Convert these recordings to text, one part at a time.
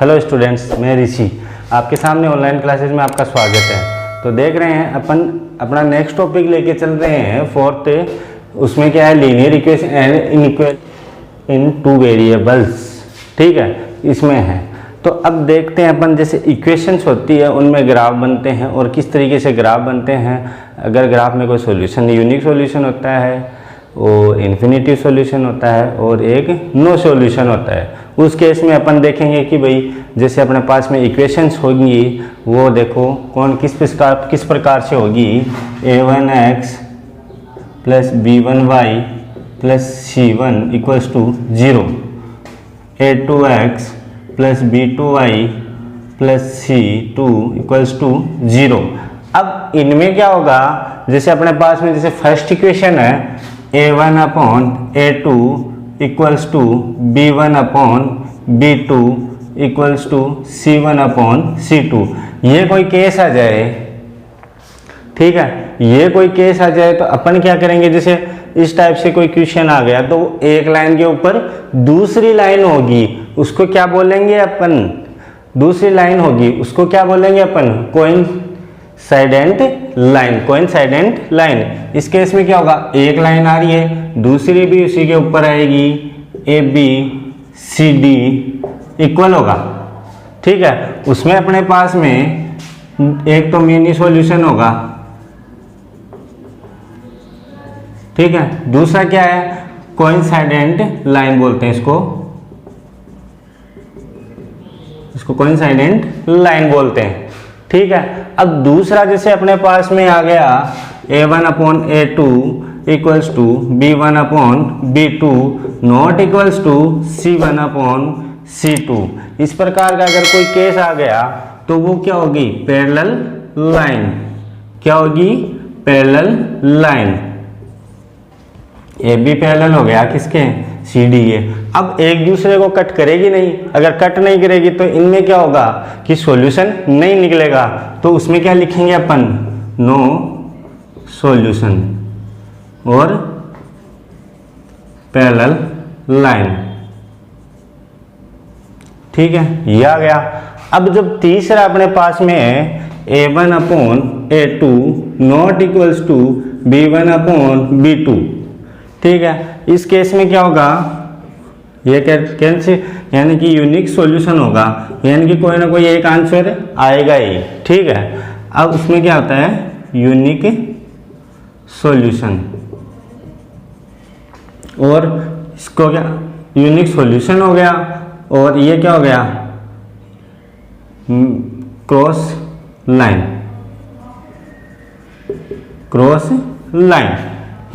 Hello students, मैं ऋषि आपके सामने ऑनलाइन क्लासेस में आपका स्वागत है। तो देख रहे हैं अपन अपना नेक्स्ट टॉपिक लेके चल रहे हैं फोर्थ। उसमें क्या है, linear equation and inequality in two variables. ठीक है, इसमें है। तो अब देखते हैं अपन, जैसे इक्वेशंस होती है उनमें ग्राफ बनते हैं और किस तरीके से ग्राफ बनते हैं। अगर ग्राफ में कोई सॉल्यूशन, यूनिक सॉल्यूशन होता है और इन्फिनिटिव सॉल्यूशन होता है और एक नो सॉल्यूशन होता है। उस केस में अपन देखेंगे कि भाई जैसे अपने पास में इक्वेशंस होगी वो देखो कौन किस प्रकार से होगी। a1x plus b1y plus c1 equals to 0, a2x plus b2y plus c2 equals to 0। अब इनमें क्या होगा, जैसे अपने पास में जैसे फर्स्ट इक्वेशन है a1 upon a2 equals to b1 upon b2 equals to c1 upon c2। ये कोई केस आ जाए, ठीक है, ये कोई केस आ जाए तो अपन क्या करेंगे, जैसे इस टाइप से कोई क्वेश्चन आ गया तो एक लाइन के ऊपर दूसरी लाइन होगी, उसको क्या बोलेंगे अपन, दूसरी लाइन होगी उसको क्या बोलेंगे अपन, कोइंसाइडेंट लाइन। कोइंसाइडेंट लाइन, इस केस में क्या होगा, एक लाइन आ रही है, दूसरी भी उसी के ऊपर आएगी, A B C D equal होगा। ठीक है, उसमें अपने पास में एक तो मिनी सॉल्यूशन होगा, ठीक है, दूसरा क्या है, कोइंसाइडेंट लाइन बोलते हैं इसको कोइंसाइडेंट लाइन बोलते हैं। ठीक है, अब दूसरा जैसे अपने पास में आ गया a1 upon a2 equals to b1 upon b2 not equals to c1 upon c2। इस प्रकार का अगर कोई केस आ गया तो वो क्या होगी, पैरेलल लाइन। क्या होगी, parallel line. A B parallel हो गया किसके, सी डी ए। अब एक दूसरे को कट करेगी नहीं, अगर कट नहीं करेगी तो इनमें क्या होगा कि सॉल्यूशन नहीं निकलेगा। तो उसमें क्या लिखेंगे अपन, नो सॉल्यूशन और पैरेलल लाइन। ठीक है, ये आ गया। अब जब तीसरा अपने पास में है a1 upon a2 not equals to b1 upon b2। ठीक है, इस केस में क्या होगा, ये कैसे, यानी कि यूनिक सॉल्यूशन होगा, यानी कि कोई ना कोई एक आंसर आएगा ही। ठीक है, अब उसमें क्या होता है, यूनिक सॉल्यूशन, और इसको क्या, यूनिक सॉल्यूशन हो गया, और ये क्या हो गया, क्रॉस लाइन। क्रॉस लाइन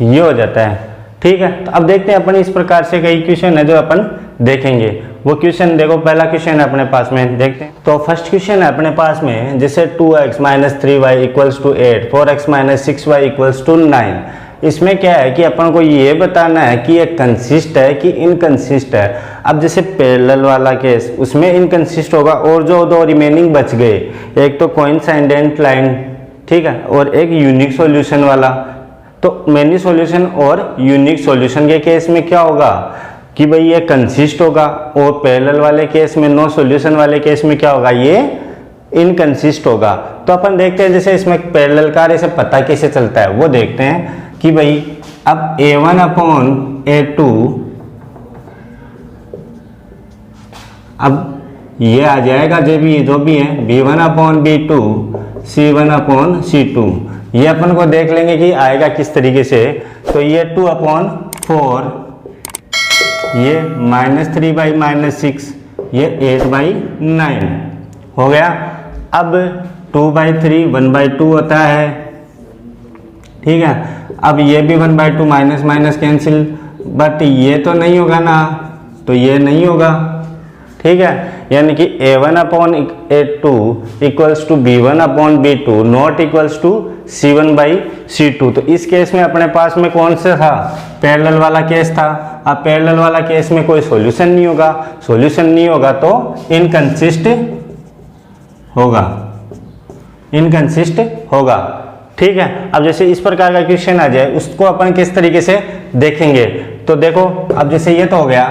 ये हो जाता है। ठीक है, तो अब देखते हैं अपन, इस प्रकार से कई क्वेश्चन है जो अपन देखेंगे। वो क्वेश्चन देखो, पहला क्वेश्चन है अपने पास में, देखते हैं। तो फर्स्ट क्वेश्चन है अपने पास में, जैसे 2x minus 3y equals to 8, 4x minus 6y equals to 9। इसमें क्या है कि अपन को ये बताना है कि ये कंसिस्ट है कि इनकंसिस्ट है। अब जैसे पैरेलल वाला केस, उसमें इनकंसिस्ट होगा, और जो दो रिमेनिंग बच गए, एक तो कोइंसाइडेंट लाइन, ठीक है, और एक यूनिक सॉल्यूशन वाला। तो मेनी सॉल्यूशन और यूनिक सॉल्यूशन के केस में क्या होगा कि भाई ये कंसिस्ट होगा, और पैरेलल वाले केस में, नो सॉल्यूशन वाले केस में क्या होगा, ये इनकंसिस्ट होगा। तो अपन देखते हैं जैसे इसमें पैरेलल का से पता कैसे चलता है वो देखते हैं कि भाई अब a1 अपॉन a2, अब ये आ जाएगा जो भी है, b1 upon b2 c1 upon c2। ये अपन को देख लेंगे कि आएगा किस तरीके से। तो ये 2 अपॉन 4, ये -3 बाई -6, ये 8 बाई 9 हो गया। अब 2 बाई 3 1 बाई 2 होता है। ठीक है, अब ये भी 1 by 2 minus minus cancel, but ये तो नहीं होगा ना, तो ये नहीं होगा। ठीक है, यानी कि a1 upon a2 equals to b1 upon b2 not equals to c1 by c2। तो इस केस में अपने पास में कौन सा था, पैरेलल वाला केस था। अब पैरेलल वाला केस में कोई सॉल्यूशन नहीं होगा, सॉल्यूशन नहीं होगा तो इनकंसिस्ट होगा, इनकंसिस्ट होगा। ठीक है, अब जैसे इस प्रकार का क्वेश्चन आ जाए उसको अपन किस तरीके से देखेंगे। तो देखो, अब जैसे ये तो हो गया,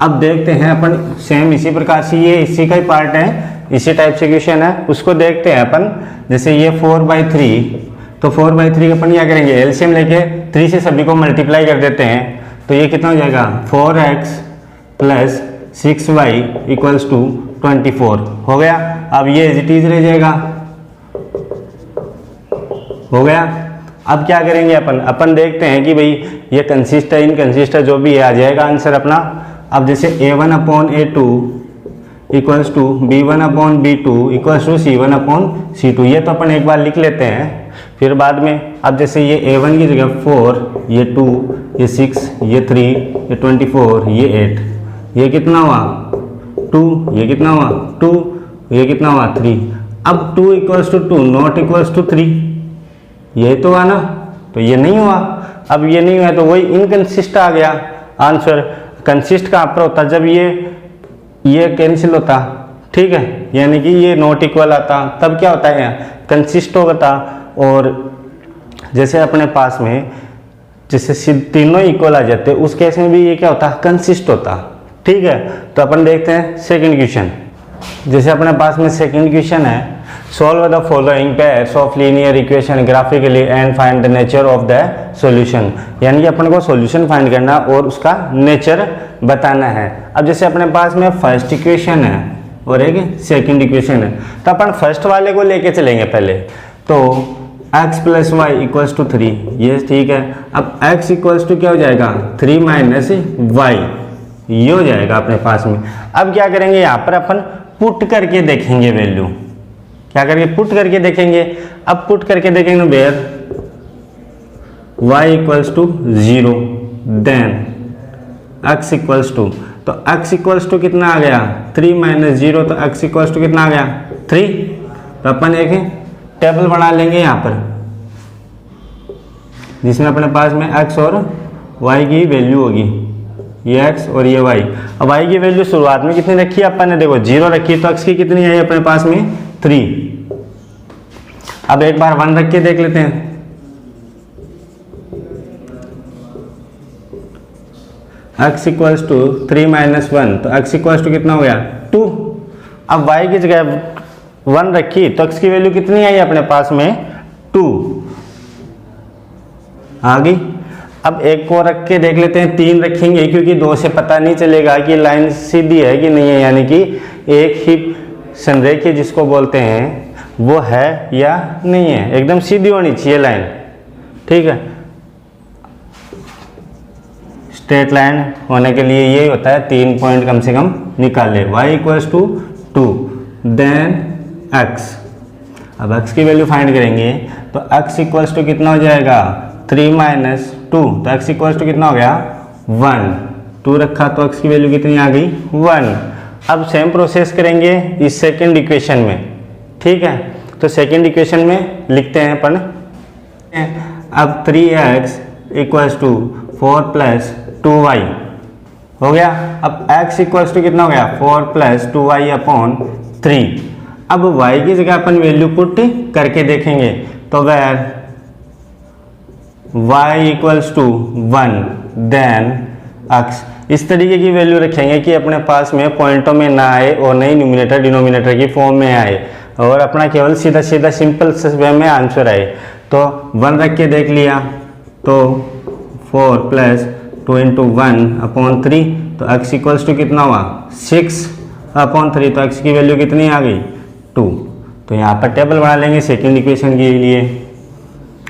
अब देखते हैं अपन सेम इसी प्रकार से, ये इसी का ही पार्ट है, इसी टाइप से क्वेश्चन है, उसको देखते हैं अपन। जैसे ये 4/3, तो 4/3 अपन क्या करेंगे, एलसीएम लेके 3 से सभी को मल्टीप्लाई कर देते हैं, तो ये कितना हो जाएगा 4x + 6y = 24 हो गया। अब ये एज इट इज रह जाएगा, हो गया। अब क्या करेंगे अपन देखते हैं कि भाई ये कंसिस्ट है इनकंसिस्ट है, जो भी है आ जाएगा आंसर अपना। अब जैसे a1/a2 = b1/b2 = c1/c2, ये तो अपन एक बार लिख लेते हैं, फिर बाद में। अब जैसे ये a1 की जगह 4, ये 2, ये 6, ये 3, ये 24, ये 8, ये कितना हुआ 2, ये कितना हुआ 2, ये कितना हुआ 3। अब 2 = 2 नॉट = 3, ये तो हुआ ना, तो ये नहीं हुआ। अब ये नहीं हुआ तो वही इनकंसिस्ट आ गया आंसर। कंसिस्ट कहाँ पर होता, जब ये कैंसिल होता, ठीक है, यानी कि ये नॉट इक्वल आता, तब क्या होता है कंसिस्ट होता। और जैसे अपने पास में जैसे तीनों इक्वल आ जाते, उस केस में भी ये क्या होता, कंसिस्ट होता, ठीक है। तो अपन देखते हैं सेकंड क्वेश्चन। जैसे अपने पास में सेकंड क्वेश्चन है, solve the following pairs of linear equation graphically and find the nature of the solution, यानी कि अपन को सॉल्यूशन फाइंड करना और उसका नेचर बताना है। अब जैसे अपने पास में फर्स्ट इक्वेशन है और एक सेकंड इक्वेशन है, तो अपन फर्स्ट वाले को लेके चलेंगे पहले। तो x + y = 3, ये ठीक है। अब x = क्या हो जाएगा 3 - y, ये हो जाएगा अपने पास में। अब क्या करेंगे, यहाँ पर अपन पुट करके देखेंगे वैल्यू, क्या करके पुट करके देखेंगे। अब पुट करके देखेंगे वेयर y = 0 देन x = तो x = कितना आ गया 3 - 0, तो x = कितना आ गया 3। तो अपन एक टेबल बना लेंगे यहाँ पर, जिसमें अपने पास में x और y की वैल्यू होगी, ये x और ये y। अब y की वैल्यू शुरुआत में कितनी रखी है अपन ने, देखो 0 रखी, तो x की कितनी है अपने पास में 3। अब एक बार 1 रख के देख लेते हैं, x = 3 - 1, तो x = कितना हो गया 2। अब y की जगह 1 रखी, तो x की वैल्यू कितनी आई अपने पास में 2 आ गई। अब एक को रख के देख लेते हैं, 3 रखेंगे, क्योंकि 2 से पता नहीं चलेगा कि लाइन सीधी है कि नहीं है, यानी कि एक ही संरेखीय जिसको बोलते हैं वो है या नहीं है, एकदम सीधी होनी चाहिए लाइन, ठीक है। स्ट्रेट लाइन होने के लिए यही होता है, 3 पॉइंट कम से कम निकाले। y = 2 then x। अब x की वैल्यू फाइंड करेंगे, तो x = कितना हो जाएगा 3 - 2, तो x = कितना हो गया 1। 2 रखा तो x की वैल्यू कितनी आ गई 1। अब सेम प्रोसेस करेंगे इस सेकंड इक्वेशन में, ठीक है। तो सेकंड इक्वेशन में लिखते हैं अपन, अब 3x = 4 + 2y हो गया। अब x = कितना हो गया 4 + 2y/3। अब y की जगह अपन वैल्यू पुट करके देखेंगे, तो वेयर y = 1 देन x। इस तरीके की वैल्यू रखेंगे कि अपने पास में पॉइंटों में ना आए और नहीं न्यूमिनेटर डिनोमिनेटर की फॉर्म में आए, और अपना केवल सीधा सीधा सिंपल वे में आंसर आए। तो 1 रख के देख लिया, तो 4 + 2 × 1/3, तो x = कितना हुआ 6/3, तो x की वैल्यू कितनी आ गई 2। तो यहाँ पर टेबल बना लेंगे सेकंड इक्वेशन के लिए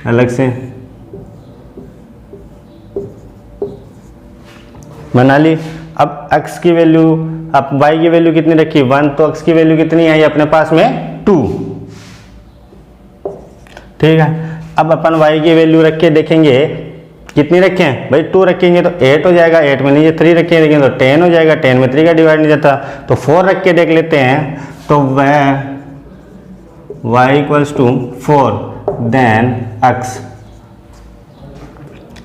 अलग से बना ली। अब x की वैल्यू, अब y की वैल्यू कितनी रखी 1, तो x की वैल्यू कितनी आई अपने पास में 2, ठीक है। अब अपन y की वैल्यू रख के देखेंगे कितनी रखें भाई 2 रखेंगे तो 8 हो जाएगा, 8 में नीचे 3 रखेंगे तो 10 हो जाएगा, 10 में 3 का डिवाइड नहीं जाता, तो 4 रख के देख लेते हैं। तो वह y = 4 देन x,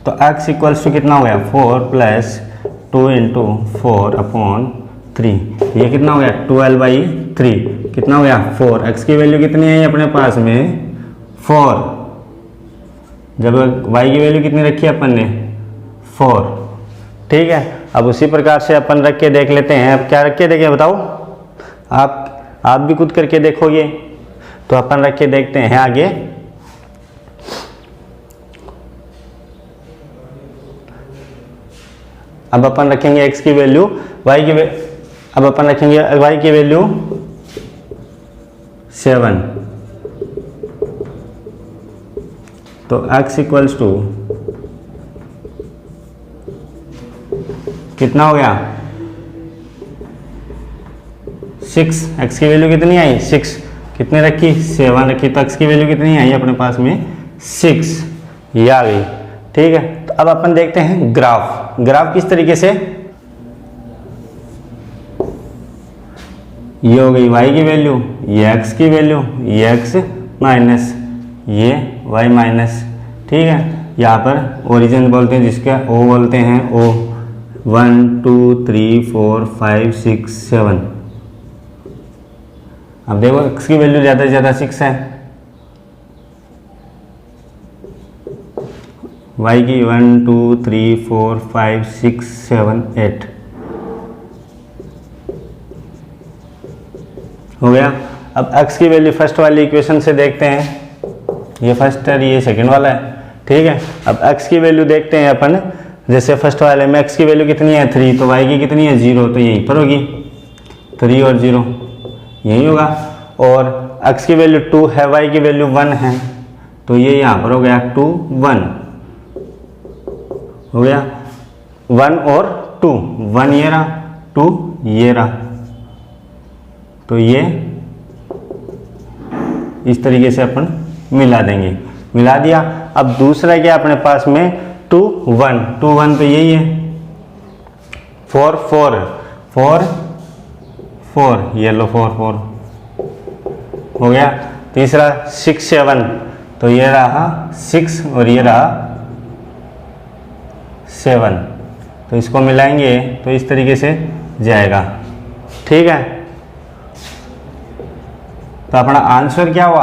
तो x = कितना हो गया 4 + 2 × 4/3, ये कितना हो गया 12/3, कितना हो गया 4। x की वैल्यू कितनी है अपने पास में 4, जब y की वैल्यू कितनी रखी है अपन ने 4, ठीक है। अब उसी प्रकार से अपन रख के देख लेते हैं। अब क्या रख के देखें बताओ, आप भी खुद करके देखोगे। तो अपन रख के देखते हैं आगे। अब अपन रखेंगे x की वैल्यू, अब अपन रखेंगे y की वैल्यू 7। तो x इक्वल्स टू कितना हो गया 6। x की वैल्यू कितनी आई 6, कितने रखी 7 रखी, तो x की वैल्यू कितनी आई अपने पास में 6, ये आ गई। ठीक है, तो अब अपन देखते हैं ग्राफ किस तरीके से। ये हो गई y की वैल्यू, ये x की वैल्यू, ये x माइनस ये y माइनस। ठीक है, यहाँ पर ओरिजिन बोलते हैं जिसका o बोलते हैं, o 1 2 3 4 5 6 7। अब देखो x की वैल्यू ज़्यादा से ज़्यादा 6 है, y की 1 2 3 4 5 6 7 8 हो गया। अब x की वैल्यू फर्स्ट वाली इक्वेशन से देखते हैं, ये फर्स्ट है ये सेकंड वाला है। ठीक है, अब x की वैल्यू देखते हैं अपन, जैसे फर्स्ट वाले में x की वैल्यू कितनी है 3, तो y की कितनी है 0, तो यहीं पर होगी 3 और 0 यही होगा। और x की वैल्यू 2 है, y की वैल्यू 1 है, तो ये यहाँ पर हो गया 2 1 हो गया। 1 और 2, 1 ये रहा 2 ये रहा, तो ये इस तरीके से अपन मिला देंगे, मिला दिया। अब दूसरा क्या अपने पास में 2 1 2 1 तो यही है, 4 4 4 4 ये लो 4 4 हो गया। तीसरा 6 7 तो ये रहा 6 और ये रहा 7, तो इसको मिलाएंगे तो इस तरीके से जाएगा। ठीक है, तो अपना आंसर क्या हुआ,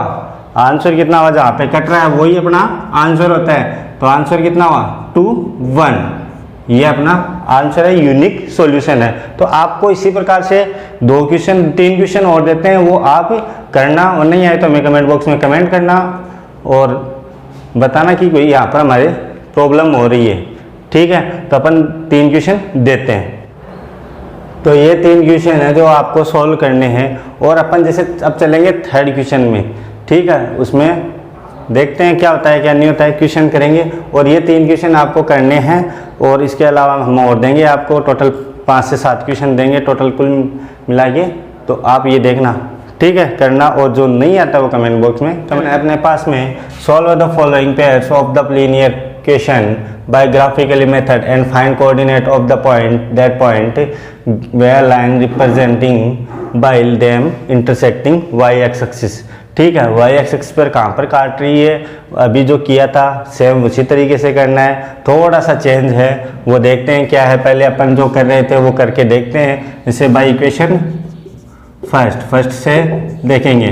आंसर कितना हुआ, जहाँ पे कट रहा है वही अपना आंसर होता है, तो आंसर कितना हुआ 2 1, ये अपना आंसर है, यूनिक सॉल्यूशन है। तो आपको इसी प्रकार से 2 क्वेश्चन 3 क्वेश्चन और देते हैं, वो आप करना, और नहीं आए तो हमें कमेंट बॉक्स में कमेंट करना और बताना कि कोई यहाँ पर हमारे प्रॉब्लम हो रही है। ठीक है, तो अपन 3 क्वेश्चन देते हैं। तो ये 3 क्वेश्चन है जो आपको सॉल्व करने हैं, और अपन जैसे अब चलेंगे थर्ड क्वेश्चन में। ठीक है, उसमें देखते हैं क्या होता है क्या नहीं होता है, क्वेश्चन करेंगे, और ये 3 क्वेश्चन आपको करने हैं, और इसके अलावा हम और देंगे आपको, टोटल 5 से 7 क्वेश्चन देंगे टोटल कुल मिला के, तो आप ये देखना। ठीक है, करना, और जो नहीं आता वो कमेंट बॉक्स में अपने पास में solve the following pairs of the linear question by graphically method and find coordinate of the point where line representing by them intersecting y axis। ठीक है, y axis पर कहाँ पर काट रही है, अभी जो किया था सेम उसी तरीके से करना है, थोड़ा सा चेंज है वो देखते हैं क्या है। पहले अपन जो कर रहे थे वो करके देखते हैं, जैसे बाय इक्वेशन फर्स्ट से देखेंगे।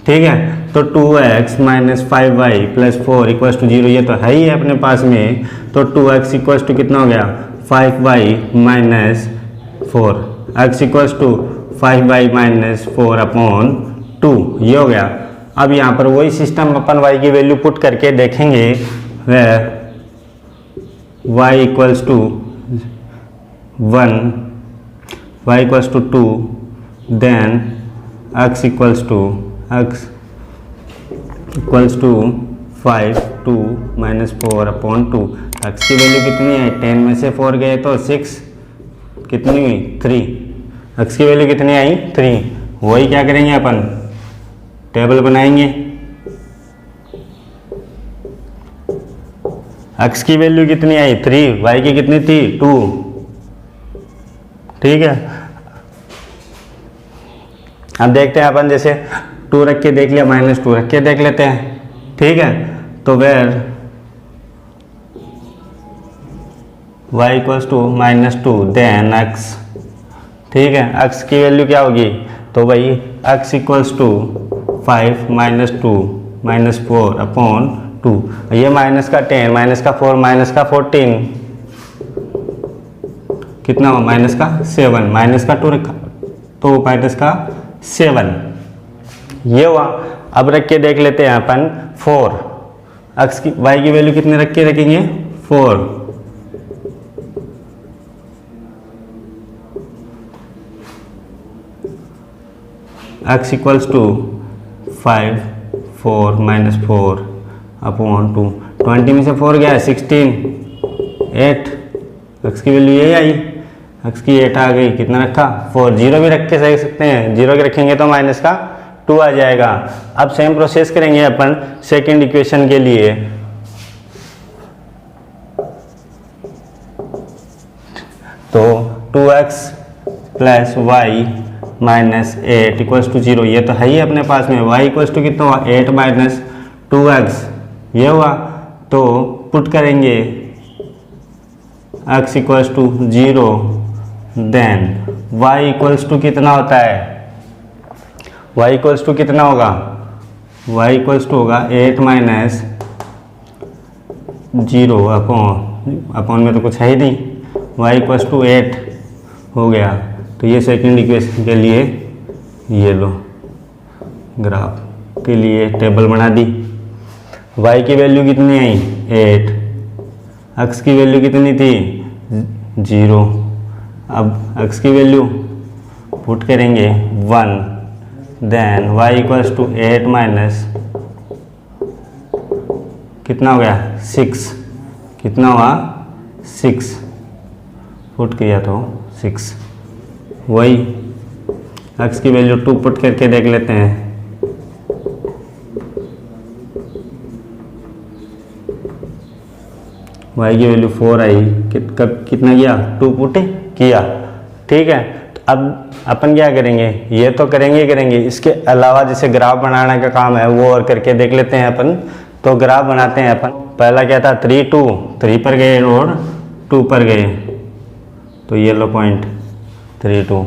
ठीक है, तो 2x minus 5y plus 4 equals to 0, ये तो है ही है अपने पास में, तो 2x इक्वल्स टू कितना हो गया 5y minus 4, x equals to 5y minus 4 upon 2, ये हो गया। अब यहाँ पर वही सिस्टम अपन y की वैल्यू पुट करके देखेंगे, y equals to 1, y equals to 2, then x equals to 5 2 minus 4 upon 2। x की वैल्यू कितनी है 10 में से 4 गए तो 6, कितनी हुई 3, x की वैल्यू कितनी आई 3। वही क्या करेंगे अपन टेबल बनाएंगे, x की वैल्यू कितनी आई 3, y की कितनी थी 2। ठीक है, अब देखते हैं अपन, जैसे 2 रख के देख लिया, -2 रख के देख लेते हैं। ठीक है, तो where y equals to -2 then x। ठीक है, x की वैल्यू क्या होगी, तो भाई x इक्वल्स टू 5 -2 -4 अपॉन 2, ये माइनस का 10 माइनस का 4 माइनस का 14 कितना हुआ माइनस का 7, माइनस का 2 रखा तो माइनस का 7 ये हुआ। अब रख के देख लेते हैं अपन 4, एक्स की वाई की वैल्यू कितने रख के रखेंगे 4, x equals to 5 4 minus 4 upon 2, 20 में से 4 गया 16 8, x की वैल्यू यही आई, x की 8 आ गई, कितना रखा 4, 0 भी रख के सही सकते हैं, 0 के रखेंगे तो माइनस का 2 आ जाएगा। अब सेम प्रोसेस करेंगे अपन सेकंड इक्वेशन के लिए, तो 2x plus y minus 8 equals to 0, ये तो है ही अपने पास में, y इक्वल्स टू कितना हुआ 8 माइनस 2x ये हुआ, तो पुट करेंगे x equals to 0, then y equals to कितना होता है, y इक्वल्स टू कितना होगा, y इक्वल्स टू होगा 8 माइनस 0 अपॉन में तो कुछ है ही नहीं, y इक्वल्स टू 8 हो गया। तो ये सेकंड इक्वेशन के लिए ये लो ग्राफ के लिए टेबल बना दी, y की वैल्यू कितनी आई 8, x की वैल्यू कितनी थी 0, अब x की वैल्यू पुट करेंगे 1, then y equals to 8 minus कितना हो गया 6, कितना हुआ 6 पुट किया तो 6, वही x की वैल्यू 2 पुट करके देख लेते हैं, y की वैल्यू 4 आई, कब कितना गया 2 पुट किया, ठीक है। तो अब अपन क्या करेंगे, ये तो करेंगे, इसके अलावा जैसे ग्राफ बनाने का काम है वो और करके देख लेते हैं अपन। तो ग्राफ बनाते हैं अपन, पहला क्या था 3 2, 3 पर गए और 2 पर गए, तो ये लो पॉइंट 3 2,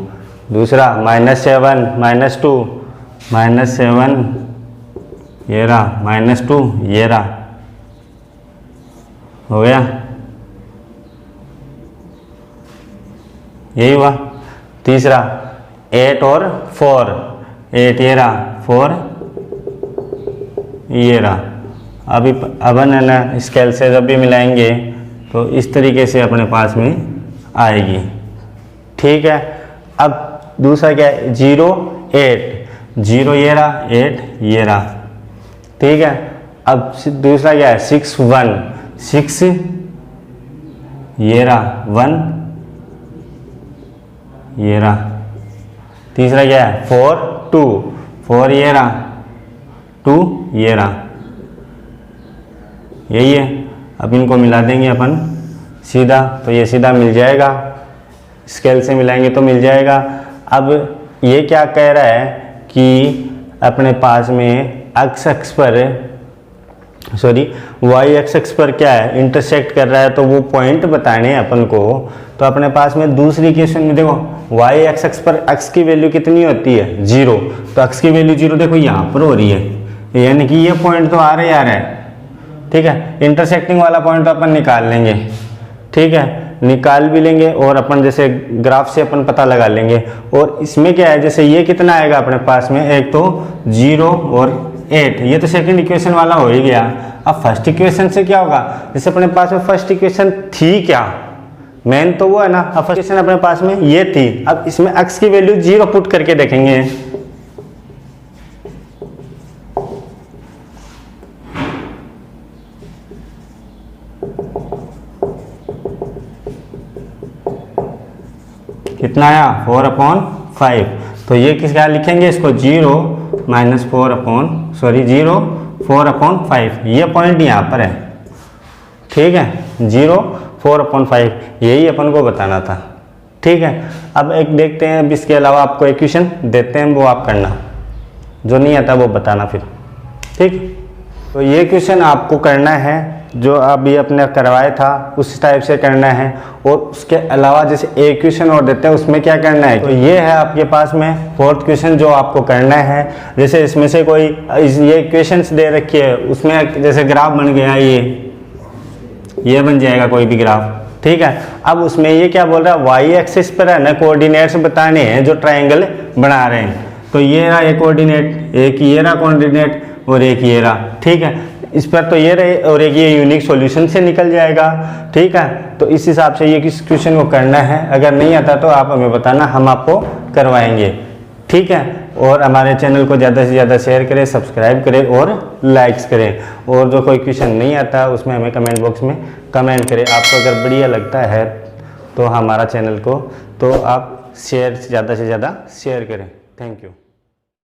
दूसरा -7 -2 -7 ये रहा, -2 ये रहा, हो गया, यही हुआ। तीसरा 8 और 4, 8 ये रहा, 4 ये रहा। अभी अपन है ना स्केल से जब भी मिलाएंगे तो इस तरीके से अपने पास में आएगी, ठीक है। अब दूसरा क्या है 0 8, 0 ये रहा, 8 ये रहा, ठीक है। अब दूसरा क्या है 6 1, 6 ये रहा, 1 ये रहा। तीसरा क्या है 4 2, 4 ये रहा, 2 ये रहा, यही है। अब इनको मिला देंगे अपन सीधा, तो ये सीधा मिल जाएगा, स्केल से मिलाएंगे तो मिल जाएगा। अब ये क्या कह रहा है कि अपने पास में x अक्ष पर सॉरी y एक्स पर क्या है इंटरसेक्ट कर रहा है, तो वो पॉइंट बताने हैं अपन को। तो अपने पास में दूसरी इक्वेशन में देखो y एक्स पर x की वैल्यू कितनी होती है 0, तो x की वैल्यू 0 देखो यहाँ पर हो रही है, यानी कि ये पॉइंट तो आ रहा है, ठीक है। इंटरसेक्टिंग वाला पॉइंट तो अपन निकाल लेंगे, ठीक है, निकाल भी लेंगे और अपन जैसे ग्राफ से अपन पता लगा लेंगे। और इसमें क्या है जैसे ये कितना आएगा अपने पास में, एक तो 0 और 8, ये तो सेकंड इक्वेशन वाला हो ही गया। अब फर्स्ट इक्वेशन से क्या होगा, जैसे अपने पास में फर्स्ट इक्वेशन थी क्या, मेन तो वो है ना, अब फर्स्ट इक्वेशन अपने पास में ये थी। अब इसमें x की वैल्यू 0 पुट करके देखेंगे, कितना आया 4/5। तो ये किसका लिखेंगे इसको 0 4/5, ये पॉइंट यहाँ पर है, ठीक है, 0 4/5, यही अपन को बताना था, ठीक है। अब एक देखते हैं, अब इसके अलावा आपको इक्वेशन देते हैं, वो आप करना, जो नहीं आता वो बताना फिर, ठीक। तो ये क्वेश्चन आपको करना है जो अभी अपने करवाया था उस टाइप से करना है। और उसके अलावा जैसे एक क्वेश्चन और देते हैं उसमें क्या करना है, तो ये है आपके पास में फोर्थ क्वेश्चन जो आपको करना है। जैसे इसमें से कोई ये क्वेश्चंस दे रखी है, उसमें जैसे ग्राफ बन गया, ये बन जाएगा कोई भी ग्राफ, ठीक है। अब उसमें ये क्या बोल रहा है, वाई एक्सिस पर है ना कोऑर्डिनेट्स बताने हैं जो ट्रायंगल बना रहे हैं। तो ये रहा एक कोऑर्डिनेट, एक ये रहा कोऑर्डिनेट और एक ये रहा, ठीक है। इस पर तो ये रहे और एक ये यूनिक सॉल्यूशन से निकल जाएगा, ठीक है। तो इस हिसाब से ये किस क्वेश्चन को करना है, अगर नहीं आता तो आप हमें बताना, हम आपको करवाएंगे, ठीक है। और हमारे चैनल को ज़्यादा से ज़्यादा शेयर करें, सब्सक्राइब करें और लाइक्स करें। और जो कोई क्वेश्चन नहीं आता उसमें हमें कमेंट बॉक्स में कमेंट करें। आपको अगर बढ़िया लगता है तो हमारा चैनल को तो आप ज़्यादा से ज़्यादा शेयर करें। Thank you.